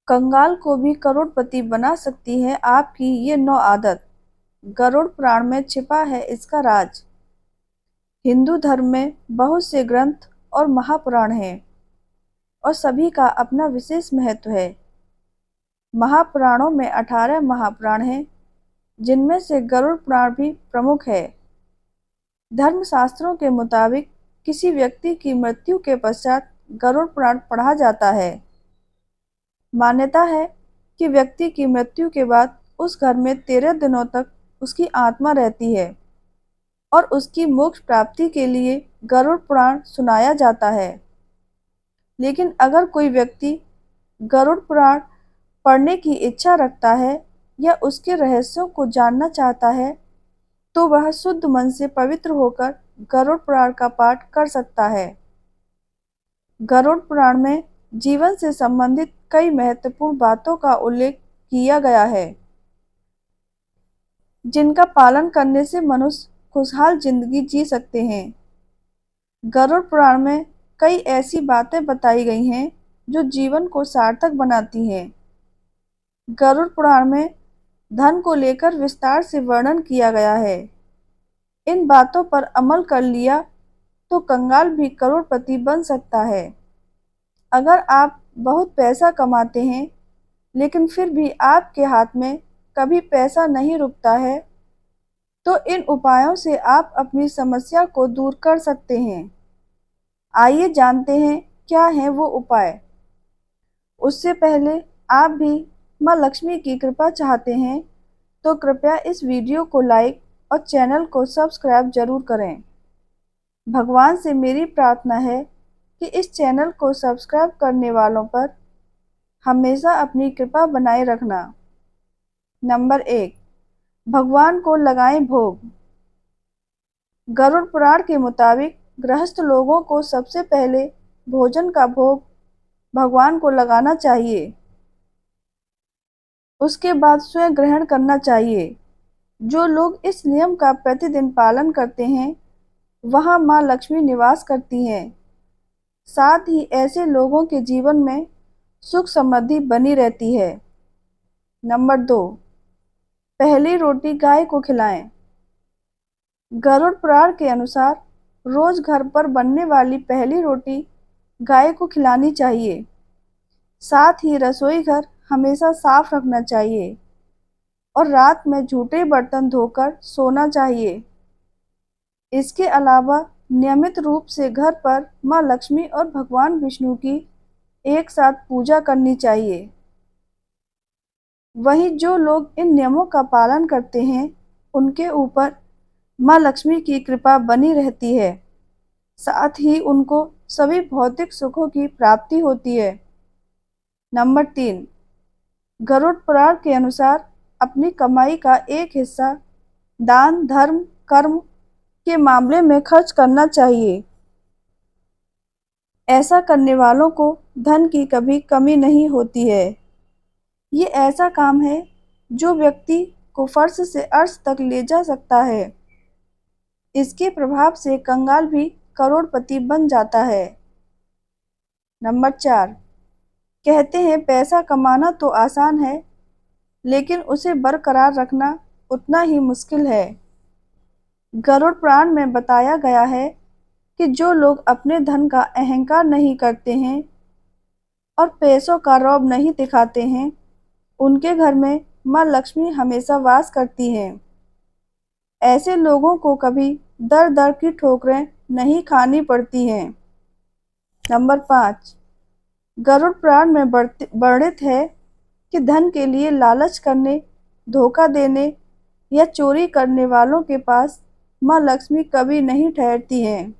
कंगाल को भी करोड़पति बना सकती है आपकी ये 9 आदत। गरुड़ पुराण में छिपा है इसका राज। हिंदू धर्म में बहुत से ग्रंथ और महापुराण हैं और सभी का अपना विशेष महत्व है। महापुराणों में 18 महापुराण हैं, जिनमें से गरुड़ पुराण भी प्रमुख है। धर्मशास्त्रों के मुताबिक किसी व्यक्ति की मृत्यु के पश्चात गरुड़ पुराण पढ़ा जाता है। मान्यता है कि व्यक्ति की मृत्यु के बाद उस घर में 13 दिनों तक उसकी आत्मा रहती है और उसकी मोक्ष प्राप्ति के लिए गरुड़ पुराण सुनाया जाता है। लेकिन अगर कोई व्यक्ति गरुड़ पुराण पढ़ने की इच्छा रखता है या उसके रहस्यों को जानना चाहता है, तो वह शुद्ध मन से पवित्र होकर गरुड़ पुराण का पाठ कर सकता है। गरुड़ पुराण में जीवन से संबंधित कई महत्वपूर्ण बातों का उल्लेख किया गया है, जिनका पालन करने से मनुष्य खुशहाल जिंदगी जी सकते हैं। गरुड़ पुराण में कई ऐसी बातें बताई गई हैं जो जीवन को सार्थक बनाती हैं। गरुड़ पुराण में धन को लेकर विस्तार से वर्णन किया गया है। इन बातों पर अमल कर लिया तो कंगाल भी करोड़पति बन सकता है। अगर आप बहुत पैसा कमाते हैं लेकिन फिर भी आपके हाथ में कभी पैसा नहीं रुकता है, तो इन उपायों से आप अपनी समस्या को दूर कर सकते हैं। आइए जानते हैं क्या हैं वो उपाय। उससे पहले आप भी माँ लक्ष्मी की कृपा चाहते हैं तो कृपया इस वीडियो को लाइक और चैनल को सब्सक्राइब जरूर करें। भगवान से मेरी प्रार्थना है कि इस चैनल को सब्सक्राइब करने वालों पर हमेशा अपनी कृपा बनाए रखना। नंबर 1, भगवान को लगाएं भोग। गरुड़ पुराण के मुताबिक गृहस्थ लोगों को सबसे पहले भोजन का भोग भगवान को लगाना चाहिए। उसके बाद स्वयं ग्रहण करना चाहिए। जो लोग इस नियम का प्रतिदिन पालन करते हैं, वहां मां लक्ष्मी निवास करती हैं। साथ ही ऐसे लोगों के जीवन में सुख समृद्धि बनी रहती है। नंबर 2, पहली रोटी गाय को खिलाएं। गरुड़ पुराण के अनुसार रोज घर पर बनने वाली पहली रोटी गाय को खिलानी चाहिए। साथ ही रसोई घर हमेशा साफ रखना चाहिए और रात में झूठे बर्तन धोकर सोना चाहिए। इसके अलावा नियमित रूप से घर पर मां लक्ष्मी और भगवान विष्णु की एक साथ पूजा करनी चाहिए। वहीं जो लोग इन नियमों का पालन करते हैं, उनके ऊपर मां लक्ष्मी की कृपा बनी रहती है। साथ ही उनको सभी भौतिक सुखों की प्राप्ति होती है। नंबर 3, गरुड़ पुराण के अनुसार अपनी कमाई का एक हिस्सा दान, धर्म, कर्म के मामले में खर्च करना चाहिए। ऐसा करने वालों को धन की कभी कमी नहीं होती है। ये ऐसा काम है जो व्यक्ति को फर्श से अर्श तक ले जा सकता है। इसके प्रभाव से कंगाल भी करोड़पति बन जाता है। नंबर 4, कहते हैं पैसा कमाना तो आसान है, लेकिन उसे बरकरार रखना उतना ही मुश्किल है। गरुड़ पुराण में बताया गया है कि जो लोग अपने धन का अहंकार नहीं करते हैं और पैसों का रौब नहीं दिखाते हैं, उनके घर में मां लक्ष्मी हमेशा वास करती हैं। ऐसे लोगों को कभी दर दर की ठोकरें नहीं खानी पड़ती हैं। नंबर 5, गरुड़ पुराण में वर्णित है कि धन के लिए लालच करने, धोखा देने या चोरी करने वालों के पास मां लक्ष्मी कभी नहीं ठहरती हैं।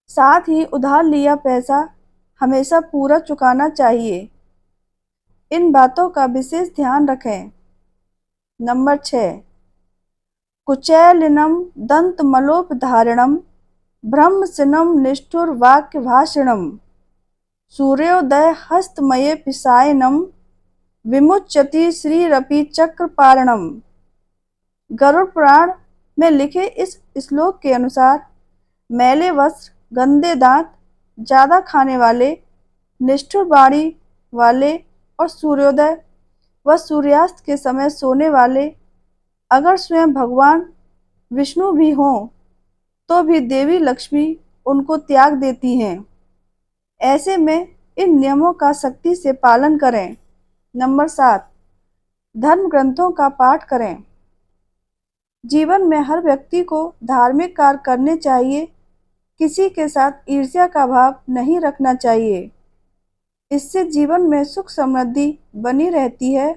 साथ ही उधार लिया पैसा हमेशा पूरा चुकाना चाहिए। इन बातों का विशेष ध्यान रखें। नंबर 6, कुचैलिनम दंतमलोपधारिणम ब्रह्मसिनम निष्ठुर वाक्य भाषिणम सूर्योदय हस्तमये पिसायनम विमुच्यति श्रीरपि चक्रपारणम। गरुड़ पुराण में लिखे इस श्लोक के अनुसार मैले वस्त्र, गंदे दांत, ज्यादा खाने वाले, निष्ठुर वाणी वाले और सूर्योदय व सूर्यास्त के समय सोने वाले अगर स्वयं भगवान विष्णु भी हों तो भी देवी लक्ष्मी उनको त्याग देती हैं। ऐसे में इन नियमों का सख्ती से पालन करें। नंबर 7, धर्म ग्रंथों का पाठ करें। जीवन में हर व्यक्ति को धार्मिक कार्य करने चाहिए। किसी के साथ ईर्ष्या का भाव नहीं रखना चाहिए। इससे जीवन में सुख समृद्धि बनी रहती है।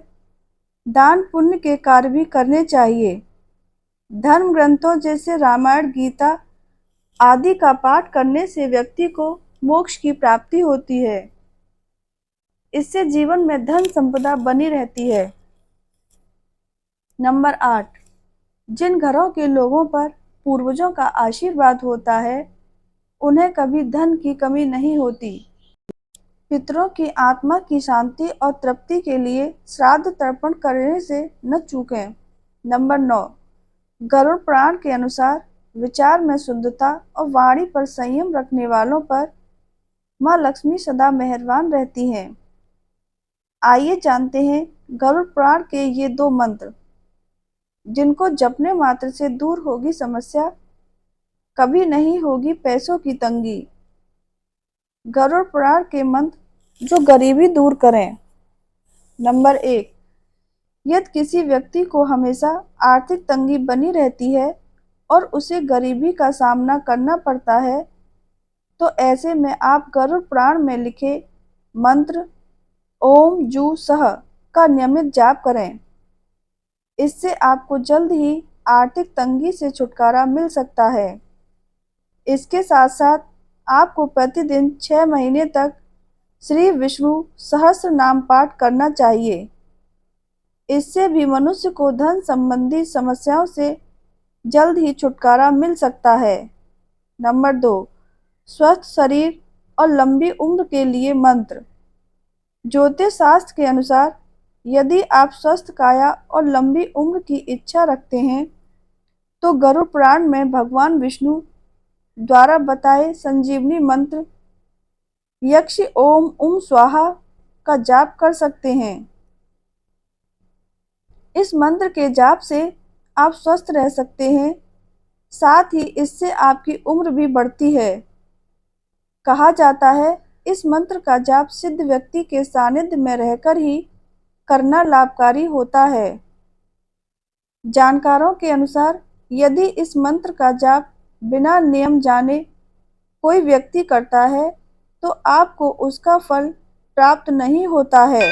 दान पुण्य के कार्य भी करने चाहिए। धर्म ग्रंथों जैसे रामायण, गीता आदि का पाठ करने से व्यक्ति को मोक्ष की प्राप्ति होती है। इससे जीवन में धन संपदा बनी रहती है। नंबर 8, जिन घरों के लोगों पर पूर्वजों का आशीर्वाद होता है उन्हें कभी धन की कमी नहीं होती। पितरों की आत्मा की शांति और तृप्ति के लिए श्राद्ध तर्पण करने से न चूकें। नंबर 9, गरुड़ पुराण के अनुसार विचार में शुद्धता और वाणी पर संयम रखने वालों पर माँ लक्ष्मी सदा मेहरबान रहती हैं। आइए जानते हैं गरुड़ पुराण के ये 2 मंत्र जिनको जपने मात्र से दूर होगी समस्या, कभी नहीं होगी पैसों की तंगी। गरुड़ पुराण के मंत्र जो गरीबी दूर करें। नंबर 1, यदि किसी व्यक्ति को हमेशा आर्थिक तंगी बनी रहती है और उसे गरीबी का सामना करना पड़ता है तो ऐसे में आप गरुड़ पुराण में लिखे मंत्र ओम जू सह का नियमित जाप करें। इससे आपको जल्द ही आर्थिक तंगी से छुटकारा मिल सकता है। इसके साथ साथ आपको प्रतिदिन 6 महीने तक श्री विष्णु सहस्त्र नाम पाठ करना चाहिए। इससे भी मनुष्य को धन संबंधी समस्याओं से जल्द ही छुटकारा मिल सकता है। नंबर 2, स्वस्थ शरीर और लंबी उम्र के लिए मंत्र। ज्योतिष शास्त्र के अनुसार यदि आप स्वस्थ काया और लंबी उम्र की इच्छा रखते हैं तो गरुड़ पुराण में भगवान विष्णु द्वारा बताए संजीवनी मंत्र यक्ष ओम उम स्वाहा का जाप कर सकते हैं। इस मंत्र के जाप से आप स्वस्थ रह सकते हैं, साथ ही इससे आपकी उम्र भी बढ़ती है। कहा जाता है इस मंत्र का जाप सिद्ध व्यक्ति के सानिध्य में रहकर ही करना लाभकारी होता है। जानकारों के अनुसार यदि इस मंत्र का जाप बिना नियम जाने कोई व्यक्ति करता है तो आपको उसका फल प्राप्त नहीं होता है।